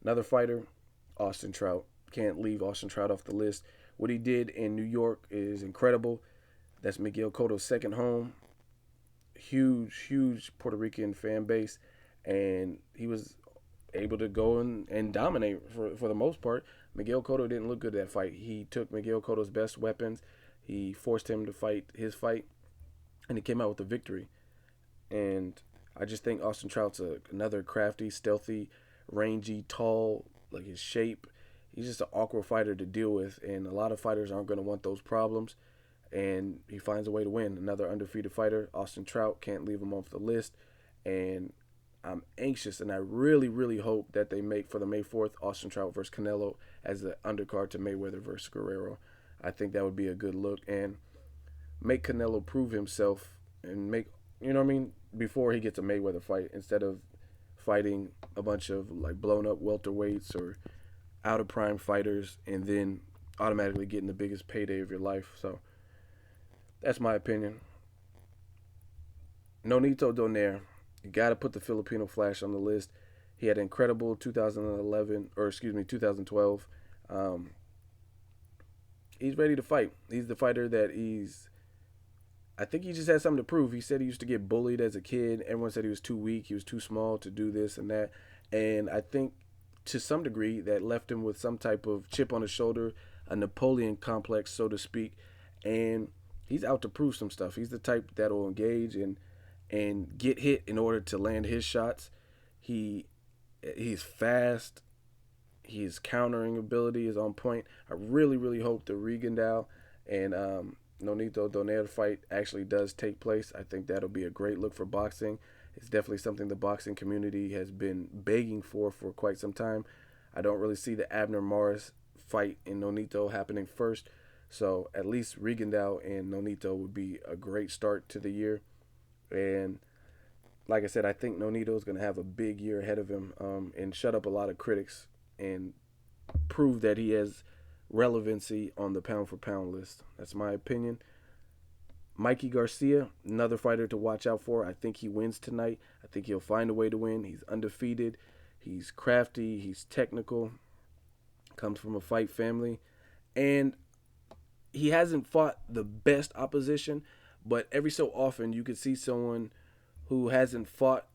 Another fighter, Austin Trout. Can't leave Austin Trout off the list. What he did in New York is incredible. That's Miguel Cotto's second home. Huge, huge Puerto Rican fan base, and he was able to go and dominate for the most part. Miguel Cotto didn't look good that fight. He took Miguel Cotto's best weapons. He forced him to fight his fight, and he came out with a victory. And I just think Austin Trout's another crafty, stealthy, rangy, tall, like his shape. He's just an awkward fighter to deal with, and a lot of fighters aren't going to want those problems. And he finds a way to win. Another undefeated fighter, Austin Trout, can't leave him off the list. And I'm anxious, and I really, really hope that they make for the May 4th Austin Trout versus Canelo as the undercard to Mayweather versus Guerrero. I think that would be a good look and make Canelo prove himself and make, you know what I mean, before he gets a Mayweather fight instead of fighting a bunch of like blown up welterweights or out of prime fighters and then automatically getting the biggest payday of your life. So that's my opinion. Nonito Donaire, you got to put the Filipino Flash on the list. He had an incredible 2011, or excuse me, 2012. Um, he's ready to fight. He's the fighter that he's. I think he just has something to prove. He said he used to get bullied as a kid. Everyone said he was too weak. He was too small to do this and that. And I think to some degree that left him with some type of chip on his shoulder, a Napoleon complex, so to speak. And he's out to prove some stuff. He's the type that'll engage and get hit in order to land his shots. He he's fast. His countering ability is on point. I really, really hope the Regendow and Nonito Donaire fight actually does take place. I think that'll be a great look for boxing. It's definitely something the boxing community has been begging for quite some time. I don't really see the Abner Morris fight in Nonito happening first. So at least Regendow and Nonito would be a great start to the year. And like I said, I think Nonito is going to have a big year ahead of him and shut up a lot of critics and prove that he has relevancy on the pound for pound list. That's my opinion. Mikey Garcia, another fighter to watch out for. I think he wins tonight. I think he'll find a way to win. He's undefeated. He's crafty. He's technical. Comes from a fight family. And he hasn't fought the best opposition, but every so often you could see someone who hasn't fought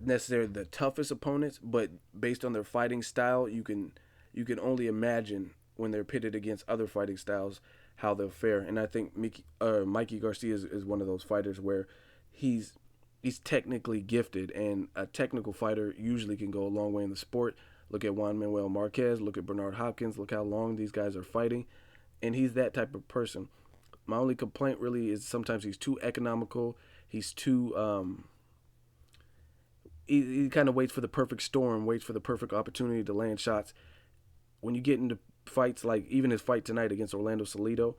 necessarily the toughest opponents, but based on their fighting style, you can only imagine when they're pitted against other fighting styles how they'll fare. And I think Mikey Garcia is one of those fighters where he's he's technically gifted, and a technical fighter usually can go a long way in the sport. Look at Juan Manuel Marquez. Look at Bernard Hopkins. Look how long these guys are fighting, and he's that type of person. My only complaint really is sometimes he's too economical. He's too he kind of waits for the perfect storm, waits for the perfect opportunity to land shots. When you get into fights like even his fight tonight against Orlando Salido,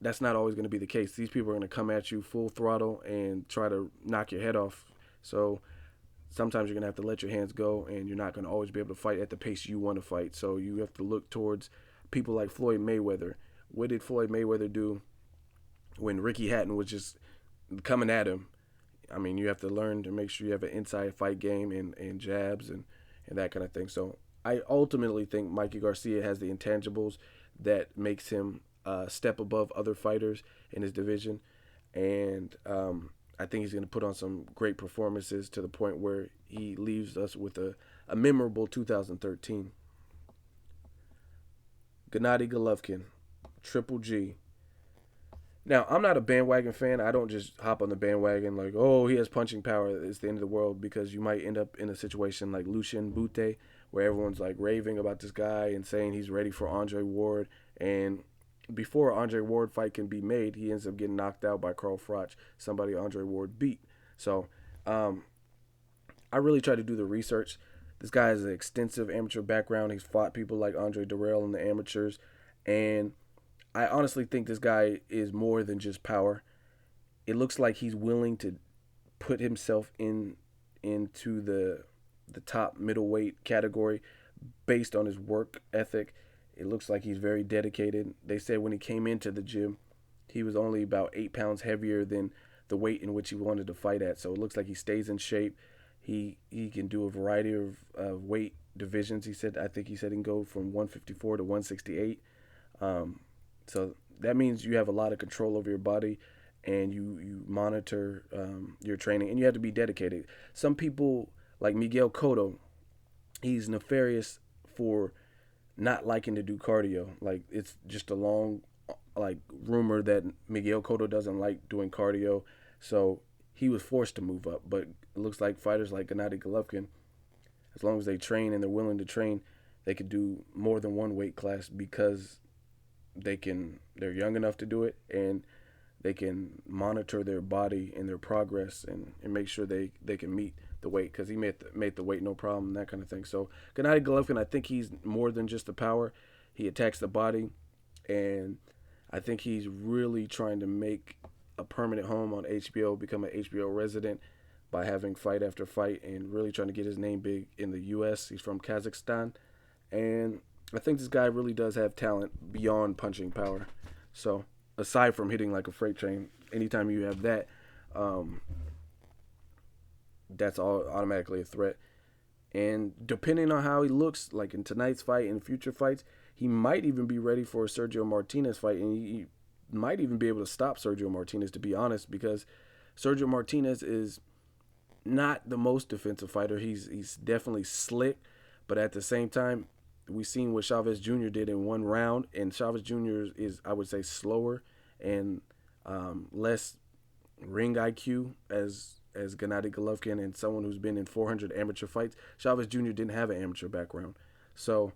that's not always going to be the case. These people are going to come at you full throttle and try to knock your head off. So sometimes you're going to have to let your hands go, and you're not going to always be able to fight at the pace you want to fight. So you have to look towards people like Floyd Mayweather. What did Floyd Mayweather do when Ricky Hatton was just coming at him? I mean, you have to learn to make sure you have an inside fight game and jabs and that kind of thing. So I ultimately think Mikey Garcia has the intangibles that makes him a step above other fighters in his division. And I think he's going to put on some great performances to the point where he leaves us with a memorable 2013. Gennady Golovkin, Triple G. Now, I'm not a bandwagon fan. I don't just hop on the bandwagon like, oh, he has punching power. It's the end of the world, because you might end up in a situation like Lucien Bute, where everyone's like raving about this guy and saying he's ready for Andre Ward. And before Andre Ward fight can be made, he ends up getting knocked out by Carl Froch, somebody Andre Ward beat. So I really try to do the research. This guy has an extensive amateur background. He's fought people like Andre Durrell in the amateurs. And I honestly think this guy is more than just power. It looks like he's willing to put himself into the top middleweight category based on his work ethic. It looks like he's very dedicated. They said when he came into the gym, he was only about 8 pounds heavier than the weight in which he wanted to fight at. So it looks like he stays in shape. He can do a variety of weight divisions. I think he said he can go from 154 to 168. Um, so that means you have a lot of control over your body, and you monitor your training, and you have to be dedicated. Some people like Miguel Cotto, he's nefarious for not liking to do cardio. Like, it's just a long like rumor that Miguel Cotto doesn't like doing cardio, so he was forced to move up. But it looks like fighters like Gennady Golovkin, as long as they train and they're willing to train, they could do more than one weight class because they're young enough to do it, and they can monitor their body and their progress, and make sure they can meet the weight, because he made the weight no problem, that kind of thing. So Gennady Golovkin, I think he's more than just the power. He attacks the body, and I think he's really trying to make a permanent home on HBO, become an HBO resident by having fight after fight, and really trying to get his name big in the U.S. He's from Kazakhstan, and I think this guy really does have talent beyond punching power. So aside from hitting like a freight train, anytime you have that, um, that's all automatically a threat. And depending on how he looks, like in tonight's fight and future fights, he might even be ready for a Sergio Martinez fight, and he might even be able to stop Sergio Martinez, to be honest, because Sergio Martinez is not the most defensive fighter. He's definitely slick, but at the same time, we've seen what Chavez Jr. did in one round, and Chavez Jr. is, I would say, slower and less ring IQ as Gennady Golovkin, and someone who's been in 400 amateur fights. Chavez Jr. didn't have an amateur background, so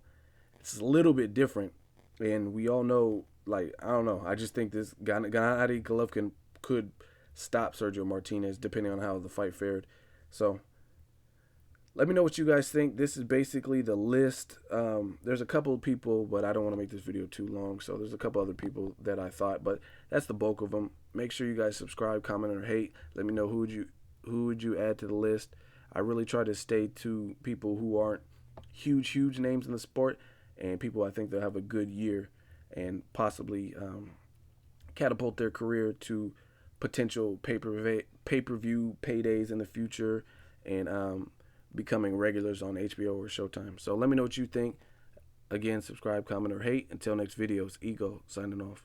it's a little bit different. And we all know, like, I don't know, I just think this Gennady Golovkin could stop Sergio Martinez depending on how the fight fared. So let me know what you guys think. This is basically the list. There's a couple of people, but I don't want to make this video too long, so there's a couple other people that I thought, but that's the bulk of them. Make sure you guys subscribe, comment, or hate. Let me know who would you add to the list. I really try to stay to people who aren't huge names in the sport, and people I think they'll have a good year and possibly catapult their career to potential pay-per-view paydays in the future, and becoming regulars on HBO or Showtime. So let me know what you think. Again, subscribe, comment, or hate. Until next videos, Ego signing off.